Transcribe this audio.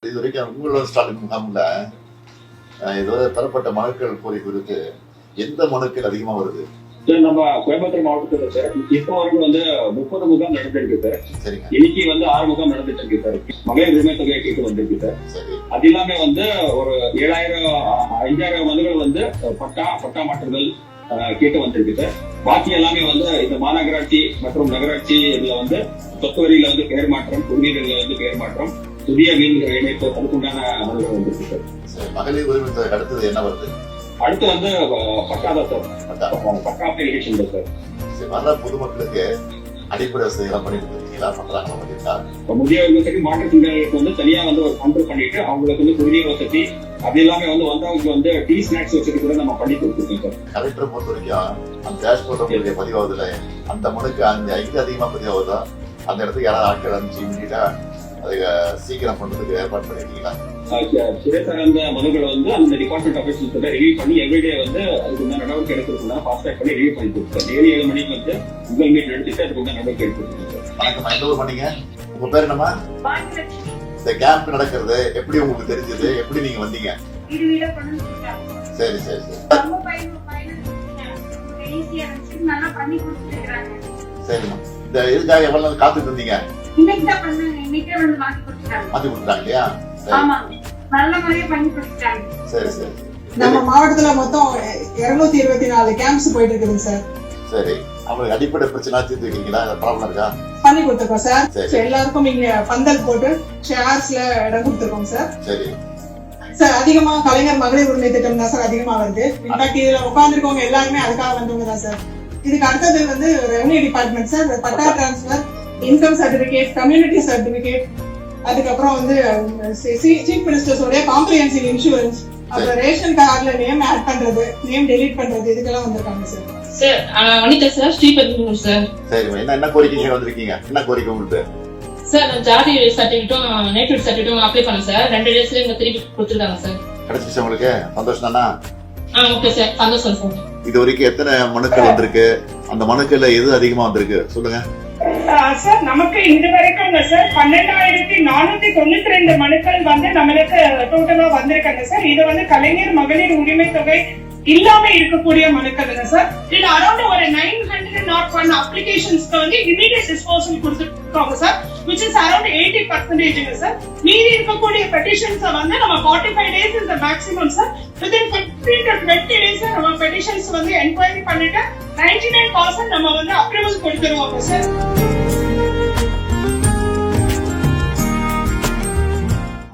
இதுவரைக்கும் உங்களோட ஸ்டாலின் முகாம்ல ஏதோ பெறப்பட்ட மனுக்கள் கோரி குறித்து எந்த மனுக்கள் அதிகமா வருது? நம்ம கோயம்புத்தூர் மாவட்டத்துல சார் இப்போ வரைக்கும் 30 முகாம் நடந்திருக்கு சார். சரிங்க. இன்னைக்கு 6 முகாம் நடந்துட்டு இருக்கு சார். மகளிர் உரிமை தொகையை கேட்டு வந்திருக்கு சார். அது இல்லாம ஒரு 5000 மனுக்கள் பட்டா மாற்றுதல் கேட்டு வந்திருக்கு சார். பாக்கி எல்லாமே இந்த மாநகராட்சி மற்றும் நகராட்சி இதுல சொத்து வரியில பெயர் மாற்றம், குடிநீர்ல பெயர் மாற்றம், புதிய மீன்கிற இணைப்பு அதுக்குண்டான மனுக்கள் வந்திருக்கு சார். மகளிர் உரிமை தொகை அடுத்தது என்ன வருது? அடுத்து பட்டாதான் சார். பட்டா அப்ளிகேஷன் சார். வர பொதுமக்களுக்கு அடிப்படை வசதிகளாம் பண்ணிட்டு இருக்கீங்களா? பண்றாங்களா? முதியோர் வசதி மாற்றுத்திறனாளிகளுக்கு தனியா ஒரு கவுண்டர் பண்ணிட்டு அவங்களுக்கு குடிநீர் வசதி அது எல்லாமே வந்தவங்களுக்கு டீ ஸ்நாக்ஸ் வசதி கூட நம்ம பண்ணி கொடுத்துருக்கோம் சார். கலெக்டரை பொறுத்த வரைக்கும் அந்த டேஷ்போர்ட் உங்களுக்கு பதிவாகுதுல, அந்த மனுக்கு அந்த எங்க அதிகமா பதிவாகுதோ அந்த இடத்துக்கு யாராவது ஆட்கள் அனுப்பிச்சு இமீடியட்டா அதை சீக்கிரம் பண்றதுக்கு ஏற்பாடு பண்ணிருக்கீங்களா? சிறை சார்ந்த மனுக்களை அந்த டிபார்ட்மெண்ட் ஆபீஸ் ரிவ்யூ பண்ணி எவ்ரிடே அதுக்கு நடவடிக்கை எடுக்கிறதுனா ஃபாஸ்ட் ட்ராக் பண்ணி ரிவ்யூ பண்ணி கொடுத்தோம். டெய்லி 7 மணிக்கு கூகுள் மீட் எடுத்துட்டு அதுக்கு நடவடிக்கை எடுத்துருக்கோம் சார். வணக்கம், எந்த ஊர் பண்ணீங்க? உங்க பேர் என்னமா? இந்த கேம்ப் நடக்கிறது எப்படி உங்களுக்கு தெரிஞ்சது? எப்படி நீங்க வந்தீங்க? சரி சரி சரி சரிம்மா. இந்த இதுக்காக எவ்வளவு நாள் காத்துட்டு இருந்தீங்க? மாத்தி கொடுத்தாங்க இல்லையா? சரி சரி. நம்ம மாவட்டத்துல மொத்தம் 224 கேம்ப்ஸ் போயிட்டு இருக்குதுங்க சார். சரி, அவங்களுக்கு அடிப்படை பிரச்சனை தீர்த்து வைக்கிறீங்களா? ப்ராப்ளம் இருக்கா? பண்ணி கொடுத்துருக்கோம் சார். எல்லாருக்கும் இங்க பந்தல் போட்டு சேர்ஸ்ல இடம் கொடுத்துருக்கோம் சார். சரி சார், அதிகமா கலைஞர் மகளிர் உரிமை திட்டம் தான் சார் அதிகமா வருது. இன்ஃபேக்ட் இதுல உட்கார்ந்துருக்கவங்க எல்லாருமே அதுக்காக வந்தவங்க தான் சார். இதுக்கு அடுத்தது revenue department sir. Patta transfer, income certificate, community certificate, அதுக்கப்புறம் சீஃப் மினிஸ்டர்ஸோட காம்ப்ரிஹென்சிவ் இன்சூரன்ஸ், அப்புறம் ரேஷன் கார்டுல நேம் ஆட் பண்றது, நேம் டெலீட் பண்றது, இதுக்கெல்லாம் வந்திருக்காங்க sir. Sir Vanitha sir, Sriperumbudur sir. சரி, என்ன கோரிக்கை வந்திருக்கீங்க? என்ன கோரிக்கை உங்களுக்கு? சார் நான் ஜாதி சர்டிபிகேட்டும் நேட்டிவ் சர்டிபிகேட்டும் அப்ளை பண்ணேன் சார். 2 டேஸ்ல இங்க திருப்பி கொடுத்துருக்காங்க சார். கிடைச்சிச்சு உங்களுக்கு? சந்தோஷம் தானா? ஓகே சார், சந்தோஷம் சார். இது வரைக்கும் எத்தனை மனுக்கள் வந்திருக்கு? அந்த மனுக்கள்ல எது அதிகமா வந்திருக்கு சொல்லுங்க சார். நமக்கு இது வரைக்கும் சார் 12,492 மனுக்கள் நம்மளுக்கு டோட்டலா வந்திருக்காங்க சார். இது கலைஞர் மகளிர் உரிமை தொகை இல்லாம இருக்கக்கூடிய மனுக்கள் சார். இது அரௌண்ட் ஒரு 901 அப்ளிகேஷன்ஸ்க்கு இமீடியட் டிஸ்போசல் கொடுத்துருக்காங்க sir, which is around 80% sir. மீதி இருக்கக்கூடிய பெட்டிஷன்ஸ் நம்ம 45 days is the maximum sir. within 15 to 20 days நம்ம பெட்டிஷன்ஸ் என்கொயரி பண்ணிட்டு 99% நம்ம அப்ரூவல் கொடுத்துருவாங்க சார்.